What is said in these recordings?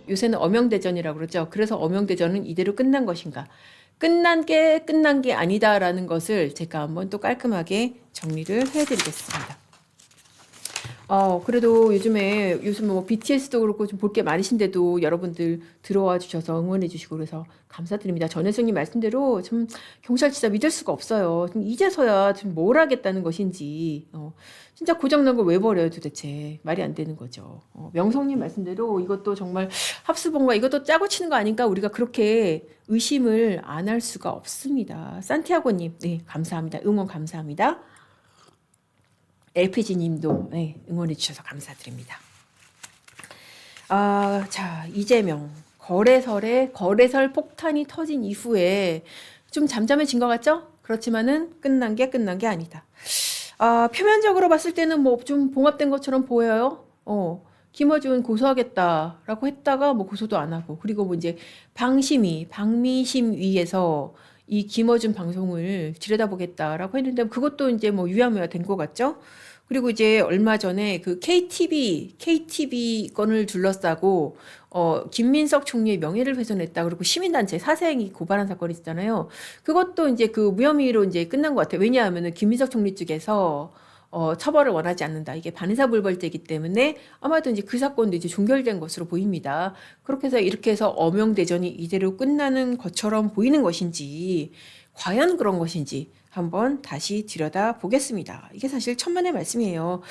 요새는 어명대전이라고 그러죠. 그래서 어명대전은 이대로 끝난 것인가? 끝난 게 아니다라는 것을 제가 한번 또 깔끔하게 정리를 해드리겠습니다. 그래도 요즘 뭐 BTS도 그렇고 좀 볼 게 많으신데도 여러분들 들어와 주셔서 응원해 주시고 그래서 감사드립니다. 전혜성님 말씀대로 좀 경찰 진짜 믿을 수가 없어요. 좀 이제서야 좀 뭘 하겠다는 것인지, 진짜 고장난 걸 왜 버려요 도대체. 말이 안 되는 거죠. 명성님 말씀대로 이것도 정말 합수본과 이것도 짜고 치는 거 아닌가 우리가 그렇게 의심을 안 할 수가 없습니다. 산티아고님, 네, 감사합니다. 응원 감사합니다. LPG 님도 네, 응원해 주셔서 감사드립니다. 자, 이재명 거래설 폭탄이 터진 이후에 좀 잠잠해진 것 같죠? 그렇지만은 끝난 게 아니다. 표면적으로 봤을 때는 뭐 좀 봉합된 것처럼 보여요. 김어준 고소하겠다라고 했다가 뭐 고소도 안 하고 그리고 뭐 이제 방미심위에서 이 김어준 방송을 들여다보겠다라고 했는데 그것도 이제 뭐 유야무야 된 것 같죠? 그리고 이제 얼마 전에 그 KTV 건을 둘러싸고 김민석 총리의 명예를 훼손했다. 그리고 시민단체 사생이 고발한 사건이 있잖아요. 그것도 이제 그 무혐의로 이제 끝난 것 같아요. 왜냐하면은 김민석 총리 측에서 처벌을 원하지 않는다. 이게 반의사불벌죄이기 때문에 아마도 이제 그 사건도 이제 종결된 것으로 보입니다. 그렇게 해서 이렇게 해서 어명대전이 이대로 끝나는 것처럼 보이는 것인지, 과연 그런 것인지 한번 다시 들여다 보겠습니다. 이게 사실 천만의 말씀이에요.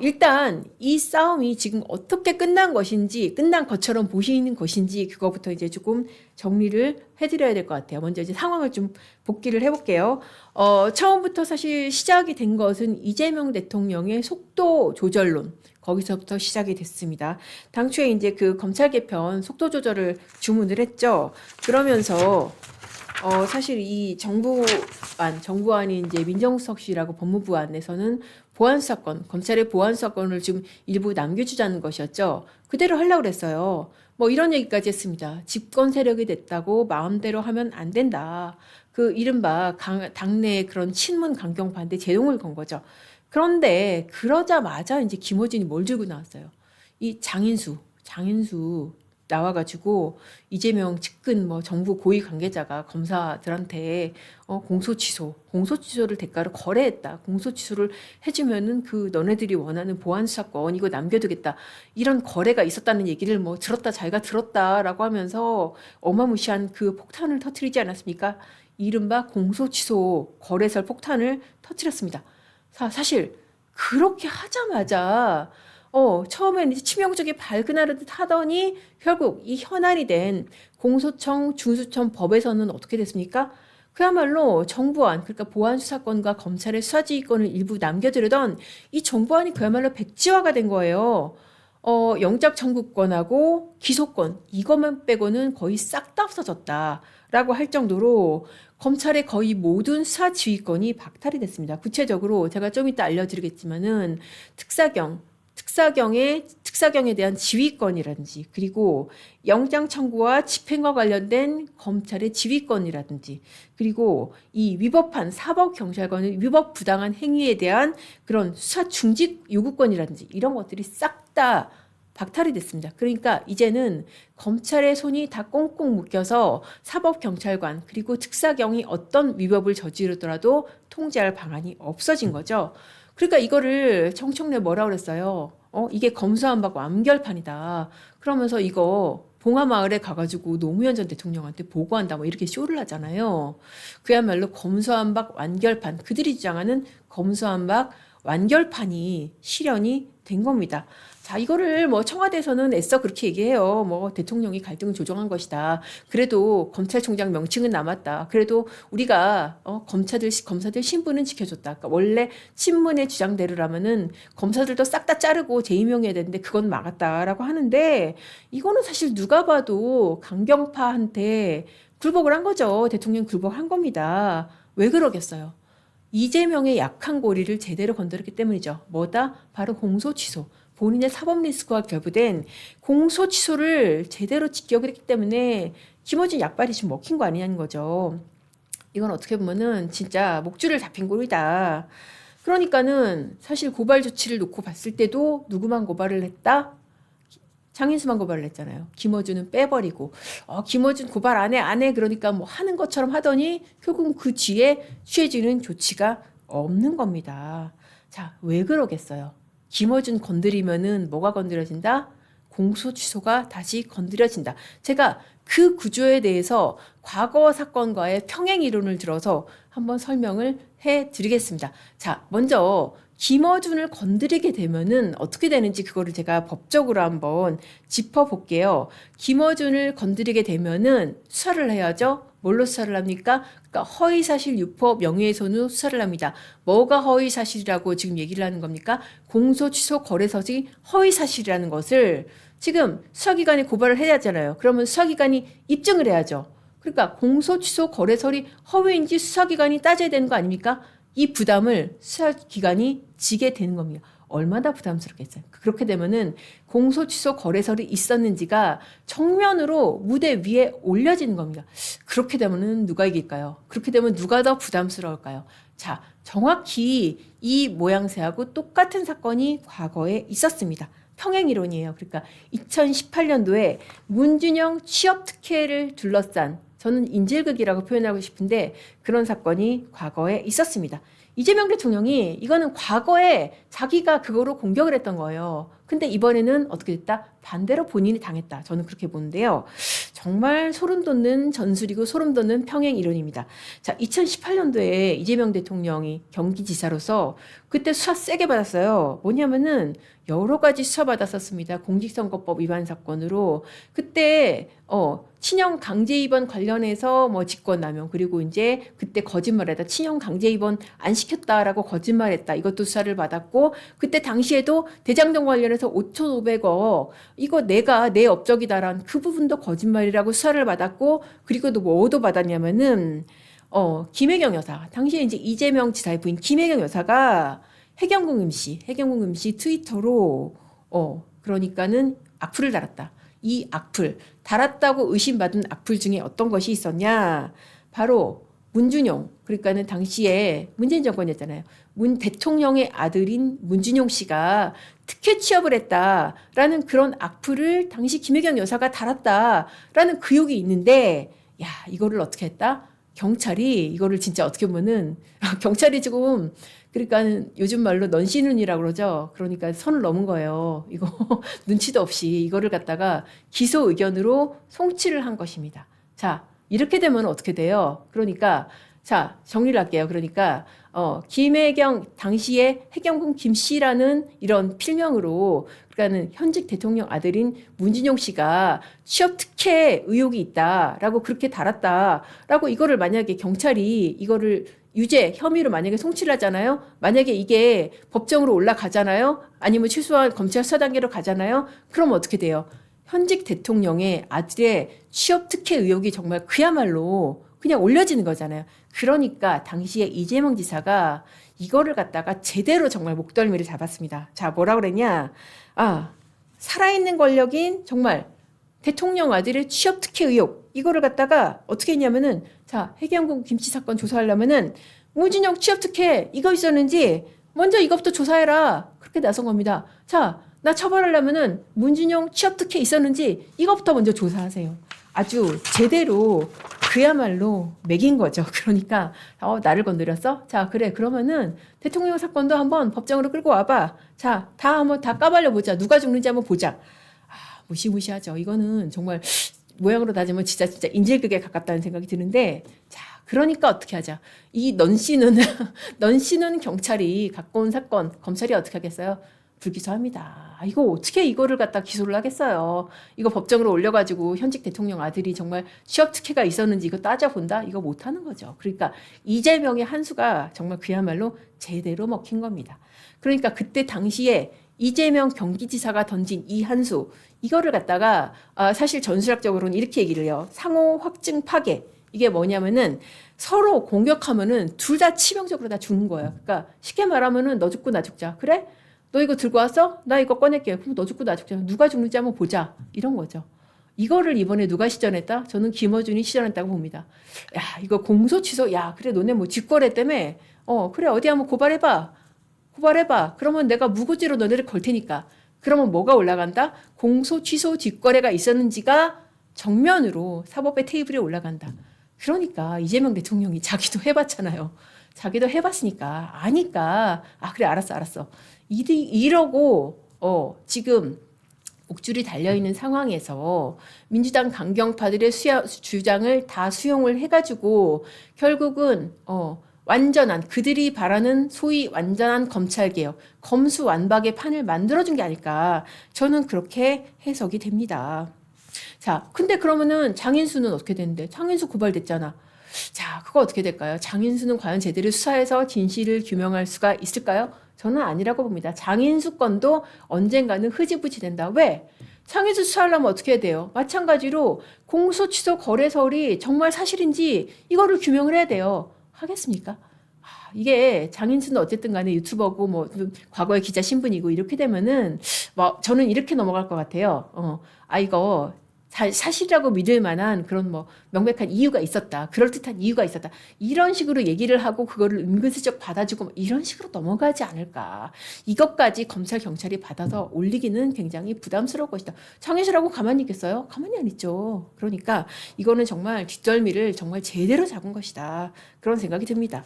일단 이 싸움이 지금 어떻게 끝난 것인지, 끝난 것처럼 보시는 것인지 그거부터 이제 조금 정리를 해드려야 될 것 같아요. 먼저 이제 상황을 좀 복기를 해볼게요. 처음부터 사실 시작이 된 것은 이재명 대통령의 속도 조절론. 거기서부터 시작이 됐습니다. 당초에 이제 그 검찰 개편 속도 조절을 주문을 했죠. 그러면서 사실 이 정부안이 이제 민정수석실하고 법무부 안에서는 보안수사권, 검찰의 보안수사권을 좀 일부 남겨주자는 것이었죠. 그대로 하려고 그랬어요. 뭐 이런 얘기까지 했습니다. 집권 세력이 됐다고 마음대로 하면 안 된다. 그 이른바 당내의 그런 친문 강경 반대 제동을 건 거죠. 그런데 그러자마자 이제 김어준이 뭘 들고 나왔어요. 이 장인수 나와가지고 이재명 측근 뭐 정부 고위 관계자가 검사들한테 공소 취소를 대가로 거래했다. 공소 취소를 해주면은 그 너네들이 원하는 보안 수사권 이거 남겨두겠다. 이런 거래가 있었다는 얘기를 뭐 들었다 자기가 들었다라고 하면서 어마무시한 그 폭탄을 터뜨리지 않았습니까? 이른바 공소 취소 거래설 폭탄을 터뜨렸습니다. 사실 그렇게 하자마자 처음에는 이제 치명적이 발근하듯 하더니 결국 이 현안이 된 공소청, 중수청 법에서는 어떻게 됐습니까? 그야말로 정부안, 그러니까 보안수사권과 검찰의 수사지휘권을 일부 남겨두려던 이 정부안이 그야말로 백지화가 된 거예요. 영장 청구권하고 기소권, 이것만 빼고는 거의 싹 다 없어졌다라고 할 정도로 검찰의 거의 모든 수사지휘권이 박탈이 됐습니다. 구체적으로 제가 좀 이따 알려드리겠지만은 특사경에 대한 지휘권이라든지 그리고 영장 청구와 집행과 관련된 검찰의 지휘권이라든지 그리고 이 위법한 사법경찰관의 위법 부당한 행위에 대한 그런 수사 중직 요구권이라든지 이런 것들이 싹 다 박탈이 됐습니다. 그러니까 이제는 검찰의 손이 다 꽁꽁 묶여서 사법경찰관 그리고 특사경이 어떤 위법을 저지르더라도 통제할 방안이 없어진 거죠. 그러니까 이거를 청청래 뭐라 그랬어요? 이게 검수완박 완결판이다. 그러면서 이거 봉하마을에 가가지고 노무현 전 대통령한테 보고한다 뭐 이렇게 쇼를 하잖아요. 그야말로 검수완박 완결판, 그들이 주장하는 검수완박 완결판이 실현이 된 겁니다. 자, 이거를 뭐 청와대에서는 애써 그렇게 얘기해요. 뭐 대통령이 갈등을 조정한 것이다. 그래도 검찰총장 명칭은 남았다. 그래도 우리가 검사들 신분은 지켜줬다. 그러니까 원래 친문의 주장대로라면은 검사들도 싹 다 자르고 재임용해야 되는데 그건 막았다라고 하는데 이거는 사실 누가 봐도 강경파한테 굴복을 한 거죠. 대통령 굴복한 겁니다. 왜 그러겠어요? 이재명의 약한 고리를 제대로 건드렸기 때문이죠. 뭐다? 바로 공소 취소. 본인의 사법 리스크와 결부된 공소 취소를 제대로 지켜냈기 때문에 김어준 약발이 지금 먹힌 거 아니냐는 거죠. 이건 어떻게 보면은 진짜 목줄을 잡힌 꼴이다. 그러니까는 사실 고발 조치를 놓고 봤을 때도 누구만 고발을 했다? 장인수만 고발을 했잖아요. 김어준은 빼버리고 김어준 고발 안 해 그러니까 뭐 하는 것처럼 하더니 결국 그 뒤에 취해지는 조치가 없는 겁니다. 자, 왜 그러겠어요? 김어준 건드리면은 뭐가 건드려진다? 공소 취소가 다시 건드려진다. 제가 그 구조에 대해서 과거 사건과의 평행 이론을 들어서 한번 설명을 해 드리겠습니다. 자, 먼저 김어준을 건드리게 되면은 어떻게 되는지 그거를 제가 법적으로 한번 짚어볼게요. 김어준을 건드리게 되면은 수사를 해야죠. 뭘로 수사를 합니까? 그러니까 허위사실 유포 명예훼손으로 수사를 합니다. 뭐가 허위사실이라고 지금 얘기를 하는 겁니까? 공소 취소 거래서지 허위사실이라는 것을 지금 수사기관에 고발을 해야 하잖아요. 그러면 수사기관이 입증을 해야죠. 그러니까 공소 취소 거래설이 허위인지 수사기관이 따져야 되는 거 아닙니까? 이 부담을 수사기관이 지게 되는 겁니다. 얼마나 부담스럽겠어요. 그렇게 되면은 공소 취소 거래설이 있었는지가 정면으로 무대 위에 올려지는 겁니다. 그렇게 되면은 누가 이길까요? 그렇게 되면 누가 더 부담스러울까요? 자, 정확히 이 모양새하고 똑같은 사건이 과거에 있었습니다. 평행 이론이에요. 그러니까 2018년도에 문준영 취업 특혜를 둘러싼 저는 인질극이라고 표현하고 싶은데 그런 사건이 과거에 있었습니다. 이재명 대통령이 이거는 과거에 자기가 그거로 공격을 했던 거예요. 근데 이번에는 어떻게 됐다? 반대로 본인이 당했다. 저는 그렇게 보는데요. 정말 소름 돋는 전술이고 소름 돋는 평행 이론입니다. 자, 2018년도에 이재명 대통령이 경기지사로서 그때 수사 세게 받았어요. 뭐냐면은 여러 가지 수사 받았었습니다. 공직선거법 위반 사건으로 그때 친형 강제 입원 관련해서 뭐 직권남용 그리고 이제 그때 거짓말했다. 친형 강제 입원 안 시켰다라고 거짓말했다. 이것도 수사를 받았고 그때 당시에도 대장동 관련해서 5,500억 이거 내가 내 업적이다라는 그 부분도 거짓말이라고 수사를 받았고 그리고 또 뭐도 받았냐면은 김혜경 여사 당시에 이제 이재명 지사의 부인 김혜경 여사가 해경궁 임시 트위터로 그러니까는 악플을 달았다. 이 악플 달았다고 의심받은 악플 중에 어떤 것이 있었냐? 바로 문준용 그러니까는 당시에 문재인 정권이었잖아요. 문 대통령의 아들인 문준용 씨가 특혜 취업을 했다라는 그런 악플을 당시 김혜경 여사가 달았다라는 의혹이 있는데 야 이거를 어떻게 했다? 경찰이 이거를 진짜 어떻게 보면은 경찰이 지금 그러니까 요즘 말로 넌씨눈이라고 그러죠. 그러니까 선을 넘은 거예요. 이거 눈치도 없이 이거를 갖다가 기소 의견으로 송치를 한 것입니다. 자, 이렇게 되면 어떻게 돼요? 그러니까 자, 정리를 할게요. 그러니까 김혜경 당시에 해경궁 김 씨라는 이런 필명으로 그러니까는 현직 대통령 아들인 문진용 씨가 취업 특혜 의혹이 있다라고 그렇게 달았다라고 이거를 만약에 경찰이 이거를 유죄 혐의로 만약에 송치를 하잖아요. 만약에 이게 법정으로 올라가잖아요. 아니면 최소한 검찰 수사 단계로 가잖아요. 그럼 어떻게 돼요? 현직 대통령의 아들의 취업 특혜 의혹이 정말 그야말로 그냥 올려지는 거잖아요. 그러니까 당시에 이재명 지사가 이거를 갖다가 제대로 정말 목덜미를 잡았습니다. 자, 뭐라 그랬냐? 살아있는 권력인 정말 대통령 아들의 취업 특혜 의혹 이거를 갖다가 어떻게 했냐면은 자 해경궁 김치 사건 조사하려면은 문진영 취업 특혜 이거 있었는지 먼저 이것부터 조사해라 그렇게 나선 겁니다. 자 나 처벌하려면은 문진영 취업 특혜 있었는지 이것부터 먼저 조사하세요. 아주 제대로 그야말로 매긴 거죠. 그러니까 나를 건드렸어? 자 그래 그러면은 대통령 사건도 한번 법정으로 끌고 와봐. 자 다 한번 다 까발려 보자. 누가 죽는지 한번 보자. 무시무시하죠. 이거는 정말 모양으로 따지면 진짜 인질극에 가깝다는 생각이 드는데 자 그러니까 어떻게 하자. 이 넌씨는 경찰이 갖고 온 사건 검찰이 어떻게 하겠어요? 불기소합니다. 이거 어떻게 이거를 갖다 기소를 하겠어요. 이거 법정으로 올려가지고 현직 대통령 아들이 정말 취업 특혜가 있었는지 이거 따져본다? 이거 못하는 거죠. 그러니까 이재명의 한 수가 정말 그야말로 제대로 먹힌 겁니다. 그러니까 그때 당시에 이재명 경기지사가 던진 이 한 수 이거를 갖다가 사실 전술학적으로는 이렇게 얘기를 해요. 상호 확증 파괴. 이게 뭐냐면은 서로 공격하면은 둘 다 치명적으로 다 죽는 거예요. 그러니까 쉽게 말하면은 너 죽고 나 죽자. 그래? 너 이거 들고 왔어? 나 이거 꺼낼게. 그럼 너 죽고 나 죽자. 누가 죽는지 한번 보자. 이런 거죠. 이거를 이번에 누가 시전했다? 저는 김어준이 시전했다고 봅니다. 야, 이거 공소 취소. 야, 그래 너네 뭐 직거래 때문에 그래 어디 한번 고발해봐. 그러면 내가 무고죄로 너네를 걸 테니까 그러면 뭐가 올라간다? 공소 취소 뒷거래가 있었는지가 정면으로 사법의 테이블에 올라간다. 그러니까 이재명 대통령이 자기도 해봤잖아요. 자기도 해봤으니까 아니까 그래 알았어. 이러고 지금 목줄이 달려있는 상황에서 민주당 강경파들의 주장을 다 수용을 해가지고 결국은 완전한 그들이 바라는 소위 완전한 검찰개혁, 검수완박의 판을 만들어준 게 아닐까 저는 그렇게 해석이 됩니다. 자, 근데 그러면은 장인수는 어떻게 되는데? 장인수 고발됐잖아. 자, 그거 어떻게 될까요? 장인수는 과연 제대로 수사해서 진실을 규명할 수가 있을까요? 저는 아니라고 봅니다. 장인수 건도 언젠가는 흐지부지 된다. 왜? 장인수 수사하려면 어떻게 해야 돼요? 마찬가지로 공소 취소 거래설이 정말 사실인지 이거를 규명을 해야 돼요. 하겠습니까? 이게 장인수는 어쨌든 간에 유튜버고 뭐 과거에 기자 신분이고 이렇게 되면은 뭐 저는 이렇게 넘어갈 것 같아요. 이거 사실이라고 믿을 만한 그런 뭐 명백한 이유가 있었다. 그럴듯한 이유가 있었다. 이런 식으로 얘기를 하고 그거를 은근슬쩍 받아주고 뭐 이런 식으로 넘어가지 않을까. 이것까지 검찰 경찰이 받아서 올리기는 굉장히 부담스러울 것이다. 장인수라고 가만히 있겠어요? 가만히 안 있죠. 그러니까 이거는 정말 뒷덜미를 정말 제대로 잡은 것이다. 그런 생각이 듭니다.